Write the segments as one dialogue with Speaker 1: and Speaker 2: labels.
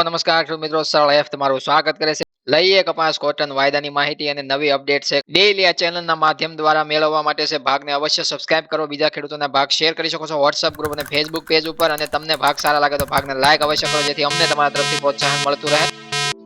Speaker 1: નમસ્કાર ખેડૂત મિત્રો, સરળ એફ તમારું સ્વાગત કરે છે. લઈએ કપાસ કોટન વાયદાની માહિતી અને નવી અપડેટ છે. ડેઈલી આ ચેનલના માધ્યમ દ્વારા મેળવવા માટે છે ભાગને અવશ્ય સબસ્ક્રાઇબ કરો. બીજા ખેડૂતોને ભાગ શેર કરી શકો છો વોટ્સઅપ ગ્રુપ અને ફેસબુક પેજ ઉપર, અને તમને ભાગ સારા લાગે તો ભાગને લાઈક અવશ્ય કરો, જેથી અમને તમારા તરફથી પ્રોત્સાહન મળતું રહે.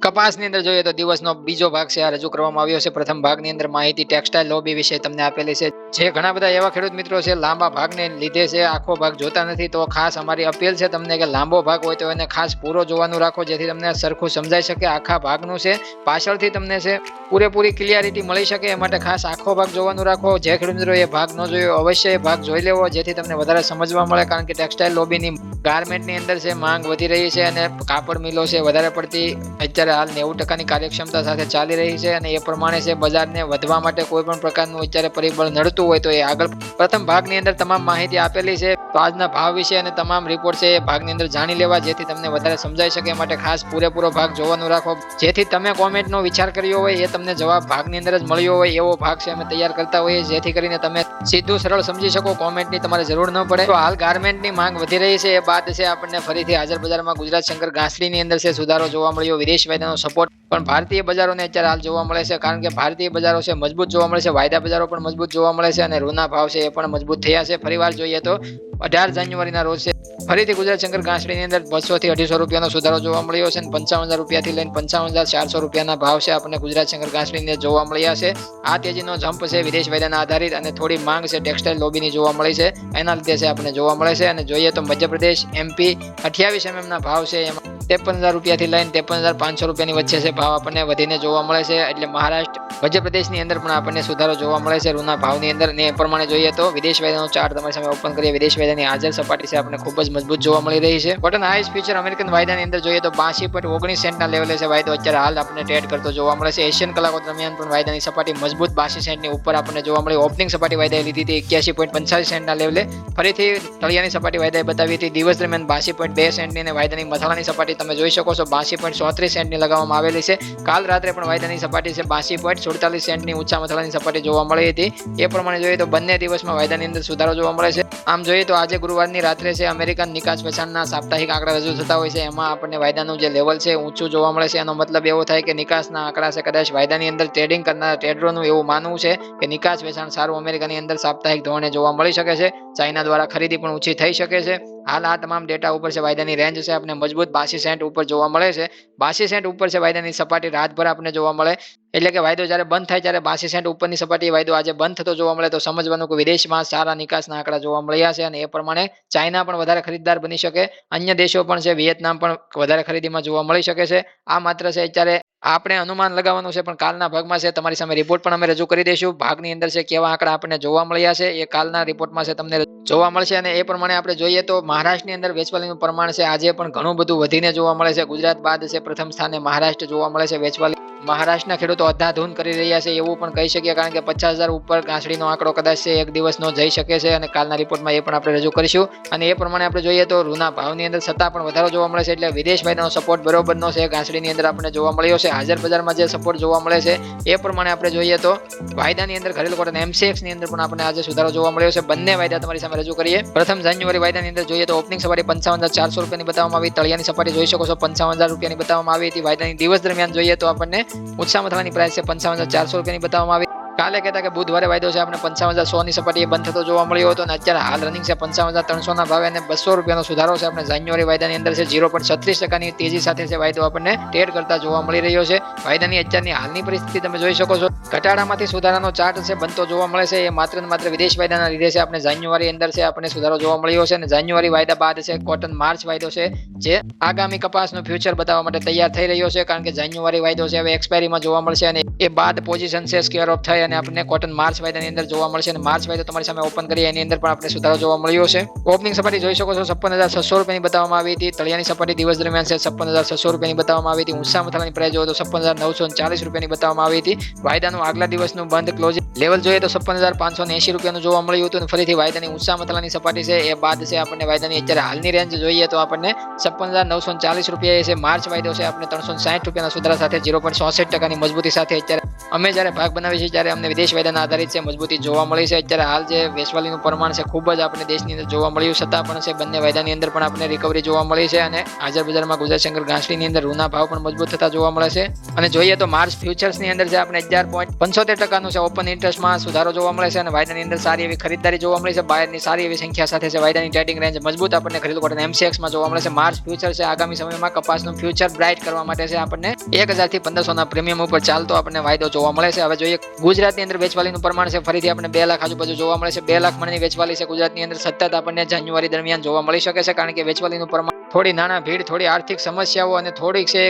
Speaker 1: કપાસની અંદર જોઈએ તો દિવસનો બીજો ભાગ છે આ રજૂ કરવામાં આવ્યો છે. પ્રથમ ભાગની અંદર માહિતી ટેક્સટાઇલ લોબી વિશે તમને આપેલી છે. જે ઘણા બધા એવા ખેડૂત મિત્રો છે લાંબા ભાગને લીધે છે આખો ભાગ જોતા નથી, તો ખાસ અમારી અપીલ છે તમને કે લાંબો ભાગ હોય તો એને ખાસ પૂરો જોવાનું રાખો, જેથી તમને સરખું સમજાઈ શકે. આખા ભાગનું છે પાછળથી તમને છે પૂરેપૂરી ક્લિયરિટી મળી શકે, એ માટે ખાસ આખો ભાગ જોવાનું રાખો. જે ખેડૂત મિત્રો એ ભાગ ન જોયો અવશ્ય એ ભાગ જોઈ લેવો, જેથી તમને વધારે સમજવા મળે. કારણ કે ટેક્સટાઇલ લોબીની ગાર્મેન્ટની અંદર છે માંગ વધી રહી છે અને કાપડ મિલો છે વધારે પડતી અત્યારે હાલ 90% કાર્યક્ષમતા સાથે ચાલી રહી છે, અને એ પ્રમાણે છે બજારને વધવા માટે કોઈ પણ પ્રકારનું અત્યારે પરિબળ નડતું હોય તો એ આગળ પ્રથમ ભાગની અંદર તમામ માહિતી આપેલી છે. તો આજના ભાવ વિશે અને તમામ રિપોર્ટ છે એ ભાગની અંદર જાણી લેવા, જેથી તમને વધારે સમજાઈ શકે. એ માટે ખાસ પૂરેપૂરો ભાગ જોવાનું રાખો, જેથી તમે કોમેન્ટનો વિચાર કર્યો હોય એ તમને જવાબ ભાગની અંદર જ મળ્યો હોય એવો ભાગ છે અમે તૈયાર કરતા હોઈએ, જેથી કરીને તમે સીધું સરળ સમજી શકો, કોમેન્ટની તમારે જરૂર ન પડે. તો હાલ ગાર્મેન્ટની માંગ વધી રહી છે, એ બાદ છે આપણને ફરીથી હાજર બજારમાં ગુજરાત શંકર ઘાસડીની અંદર છે સુધારો જોવા મળ્યો. વિદેશ વાયદાનો સપોર્ટ પણ ભારતીય બજારોને અત્યારે હાલ જોવા મળે છે, કારણ કે ભારતીય બજારો છે મજબૂત જોવા મળે છે, વાયદા બજારો પણ મજબૂત જોવા મળે છે, અને રૂના ભાવ છે એ પણ મજબૂત થયા છે. ફરીવાર જોઈએ તો 18 જાન્યુઆરીના રોજ છે ફરીથી ગુજરાત શંકર ઘાસડીની અંદર 200 થી 250 રૂપિયાનો સુધારો જોવા મળ્યો છે, અને 55,000 રૂપિયાથી લઈને 55,400 રૂપિયાના ભાવ છે આપણને ગુજરાત શંકર ઘાસડીની અંદર જોવા મળ્યા છે. આ તેજીનો જમ્પ છે વિદેશ વાયદાના આધારિત, અને થોડી માંગ છે ટેક્સટાઇલ લોબીની જોવા મળી છે, એના લીધે છે આપણને જોવા મળે છે. અને જોઈએ તો મધ્યપ્રદેશ એમપી 28 ના ભાવ છે એમાં 53,000 રૂપિયાથી લઈને 53,500 રૂપિયાની વચ્ચે છે ભાવ આપણને વધીને જોવા મળે છે. એટલે મહારાષ્ટ્ર મધ્યપ્રદેશની અંદર પણ આપણને સુધારો જોવા મળે છે રૂના ભાવની અંદર. ને એ પ્રમાણે જોઈએ તો વિદેશ વાયદાનો ચાર્ટ તમારી સામે ઓપન કરીએ. વિદેશ વાયદાની હાજર સપાટી છે આપણને ખૂબ જ મજબૂત જોવા મળી રહી છે. કોટન હાઈસ ફ્યુચર અમેરિકન વાયદાની અંદર જોઈએ તો 82.19 સેન્ટના લેવલે છે વાયદો અત્યારે હાલ આપણને ટ્રેડ કરતો જોવા મળે છે. એશિયન કલાકો દરમિયાન પણ વાયદાની સપાટી મજબૂત 82 સેન્ટની ઉપર આપણને જોવા મળી. ઓપનિંગ સપાટી વાયદાએ લીધી હતી 81.85 સેન્ટના લેવલે, ફરીથી તળિયાની સપાટી વાયદાએ બતાવી હતી દિવસ દરમિયાન 82.2 સેન્ટની, અને વાયદાની મથાળાની સપાટી તમે જોઈ શકો છો 82.34 સેન્ટની લગાવવામાં આવેલી છે. કાલ રાત્રે પણ વાયદાની સપાટી છે 82.47 સેન્ટની ઊંચા મથાળાની સપાટી જોવા મળી હતી. એ પ્રમાણે જોઈએ તો બંને દિવસમાં વાયદાની અંદર સુધારો જોવા મળે છે. આમ જોઈએ તો આજે ગુરુવારની રાત્રે છે અમેરિકન નિકાસ વેચાણના સાપ્તાહિક આંકડા રજૂ થતા હોય છે, એમાં આપણને વાયદાનું જે લેવલ છે ઊંચું જોવા મળે છે. એનો મતલબ એવો થાય કે નિકાસના આંકડા છે કદાચ વાયદાની અંદર ટ્રેડિંગ કરનારા ટ્રેડરોનું એવું માનવું છે કે નિકાસ વેચાણ સારું અમેરિકાની અંદર સાપ્તાહિક ધોરણે જોવા મળી શકે છે. ચાઇના દ્વારા ખરીદી પણ ઊંચી થઈ શકે છે. હાલ આ તમામ ડેટા ઉપર છે વાયદાની રેન્જ છે આપણે મજબૂત 82 સેન્ટ ઉપર જોવા મળે છે. 82 સેન્ટ ઉપર છે વાયદાની સપાટી રાતભર આપણે જોવા મળે, એટલે કે વાયદો જ્યારે બંધ થાય ત્યારે 82 સેન્ટ ઉપરની સપાટી વાયદો આજે બંધ થતો જોવા મળે, તો સમજવાનું કે વિદેશમાં સારા નિકાસના આંકડા જોવા મળ્યા છે, અને એ પ્રમાણે ચાઇના પણ વધારે ખરીદદાર બની શકે. અન્ય દેશો પણ છે, વિયેતનામ પણ વધારે ખરીદીમાં જોવા મળી શકે છે. આ માત્ર છે અત્યારે આપણે અનુમાન લગાવવાનું છે, પણ કાલના ભાગમાં છે તમારી સામે રિપોર્ટ પણ અમે રજૂ કરી દઈશું. ભાગની અંદર છે કેવા આંકડા આપણને જોવા મળ્યા છે એ કાલના રિપોર્ટમાં છે તમને જોવા મળશે. અને એ પ્રમાણે આપણે જોઈએ તો મહારાષ્ટ્રની અંદર વેચવાલીનું પ્રમાણ છે આજે પણ ઘણું બધું વધીને જોવા મળે છે. ગુજરાત બાદ છે પ્રથમ સ્થાને મહારાષ્ટ્ર જોવા મળે છે વેચવાલી. મહારાષ્ટ્રના ખેડૂતો અધાધૂન કરી રહ્યા છે એવું પણ કહી શકીએ, કારણ કે 50,000 ઉપર ઘાસડીનો આંકડો કદાચ છે એક દિવસનો જઈ શકે છે, અને કાલના રિપોર્ટમાં એ પણ આપણે રજૂ કરીશું. અને એ પ્રમાણે આપણે જોઈએ તો રૂના ભાવની અંદર સત્તા પણ વધારો જોવા મળે છે, એટલે વિદેશ વાયદાનો સપોર્ટ બરોબરનો છે ઘાસડીની અંદર આપણને જોવા મળ્યો છે. હાજર બજારમાં જે સપોર્ટ જોવા મળે છે એ પ્રમાણે આપણે જોઈએ તો વાયદાની અંદર ઘરેલું કોટન MCX ની અંદર પણ આપણને આજે સુધારો જોવા મળ્યો છે. બંને વાયદા તમારી સામે રજૂ કરીએ. પ્રથમ જાન્યુઆરી વાયદાની અંદર જોઈએ તો ઓપનિંગ સપાટી 55,400 રૂપિયાની બતાવવામાં આવી. તળિયાની સપાટી જોઈ શકો છો 55,000 રૂપિયાની બતાવવામાં આવી હતી. વાયદાની દિવસ દરમિયાન જોઈએ તો આપણને ઊંચા મથાળાની પ્રાઇસ છે 55,400 રૂપિયાની બતાવવામાં આવી. કાલે કહેતા કે બુધવારે વાયદો છે આપણે 55,100 ની સપાટીએ બંધ થતો જોવા મળ્યો હતો, અને અત્યારે હાલ રનિંગ છે 55,300 ના ભાવે, અને 200 રૂપિયાનો સુધારો છે આપણે જાન્યુઆરી વાયદાની અંદર છે 0.36% તેજી સાથે છે વાયદો આપણને ટ્રેડ કરતા જોવા મળી રહ્યો છે. વાયદાની અત્યારની હાલની પરિસ્થિતિ તમે જોઈ શકો છો. ઘટાડામાંથી સુધારાનો ચાર્ટ છે બનતો જોવા મળે છે. એ માત્ર ને માત્ર વિદેશ વાયદાના લીધે છે. આપણે જાન્યુઆરી અંદર છે આપણને સુધારો જોવા મળ્યો છે, અને જાન્યુઆરી વાયદા બાદ છે કોટન માર્ચ વાયદો છે જે આગામી કપાસનું ફ્યુચર બતાવવા માટે તૈયાર થઈ રહ્યો છે, કારણ કે જાન્યુઆરી વાયદો છે હવે એક્સપાયરીમાં જોવા મળશે, અને એ બાદ પોઝિશન છે સ્ક્વેર ઓફ થઈ અને આપણને કોટન માર્ચ વાયદાની અંદર જોવા મળશે. અને માર્ચ વાયદો તમારી સામે ઓપન કરીએ એની અંદર પણ આપણે સુધારો જોવા મળ્યો છે. ઓપનિંગ સપાટી જોઈ શકો છો 56,600 રૂપિયાની બતાવવામાં આવી હતી. તળિયાની સપાટી દિવસ દરમિયાન છે 56,600 રૂપિયાની બતાવવામાં આવી હતી. ઊંચા મથાળાની પ્રાઇસ જોઈએ તો 56,940 રૂપિયાની બતાવવામાં આવી હતી. વાયદાનું આગલા દિવસનું બંધ ક્લોઝિંગ લેવલ જોઈએ તો 56,580 રૂપિયાનું જોવા મળ્યું હતું, અને ફરીથી વાયદાની ઊંચા મથાળાની સપાટી છે એ બાદ છે આપણને વાયદાની અત્યારે હાલની રેન્જ જોઈએ તો આપણને 56,940 રૂપિયા છે. માર્ચ વાયદો છે આપણે 360 રૂપિયાના સુધારા સાથે 0.66% ની મજબૂતી સાથે અત્યારે અમે જ્યારે ભાગ બનાવીએ છીએ ત્યારે અમને વિદેશ વાયદાના આધારિત છે મજબૂતી જોવા મળી છે. અત્યારે હાલ જે વેચવાલીનું પ્રમાણ છે ખૂબ જ આપણે દેશની અંદર જોવા મળ્યું છતાં પણ છે બંને વાયદાની અંદર પણ આપણને રિકવરી જોવા મળી છે અને હાજર બજારમાં ગુજરાત શંકર ઘાસડીની અંદર રૂના ભાવ પણ મજબૂત થતા જોવા મળે છે. અને જોઈએ તો માર્ચ ફ્યુચર્સની અંદર જે આપણે 11.75% છે ઓપન ઇન્ટરેસ્ટમાં સુધારો જોવા મળે છે અને વાયદાની અંદર સારી એવી ખરીદદારી જોવા મળી છે. બાયરની સારી એવી સંખ્યા સાથે છે વાયદાની ટ્રેડિંગ રેન્જ મજબૂત આપણને ખરીદ કોટન એમસીએક્સમાં જોવા મળે છે. માર્ચ ફ્યુચર છે આગામી સમયમાં કપાસનું ફ્યુચર બ્રાઇટ કરવા માટે છે આપણને 1000 થી 1500 ના પ્રીમિયમ ઉપર ચાલતો આપણને વાયદો જોવા મળે છે. હવે જોઈએ ગુજરાતની અંદર વેચવાલીનું પ્રમાણ છે ફરીથી આપણે 2 લાખ આજુબાજુ જોવા મળે છે. 2 લાખ મણની વેચવાલી છે ગુજરાતની અંદર સતત આપણને જાન્યુઆરી દરમિયાન જોવા મળી શકે છે કારણ કે વેચવાલીનું પ્રમાણ થોડી નાણાં ભીડ, થોડી આર્થિક સમસ્યાઓ અને થોડીક છે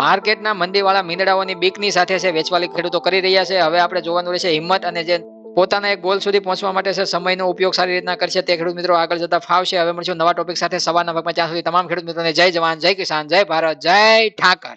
Speaker 1: માર્કેટના મંદીવાળા મીંદડાઓની બીકની સાથે છે વેચવાલી ખેડૂતો કરી રહ્યા છે. હવે આપણે જોવાનું રહેશે હિંમત અને જે પોતાના એક ગોલ સુધી પહોંચવા માટે છે સમયનો ઉપયોગ સારી રીતના કરશે તે ખેડૂત મિત્રો આગળ જતા ફાવશે. હવે મળશું નવા ટોપિક સાથે સવારના ભાગમાં. ત્યાં સુધી તમામ ખેડૂત મિત્રોને જય જવાન, જય કિસાન, જય ભારત, જય ઠાકર.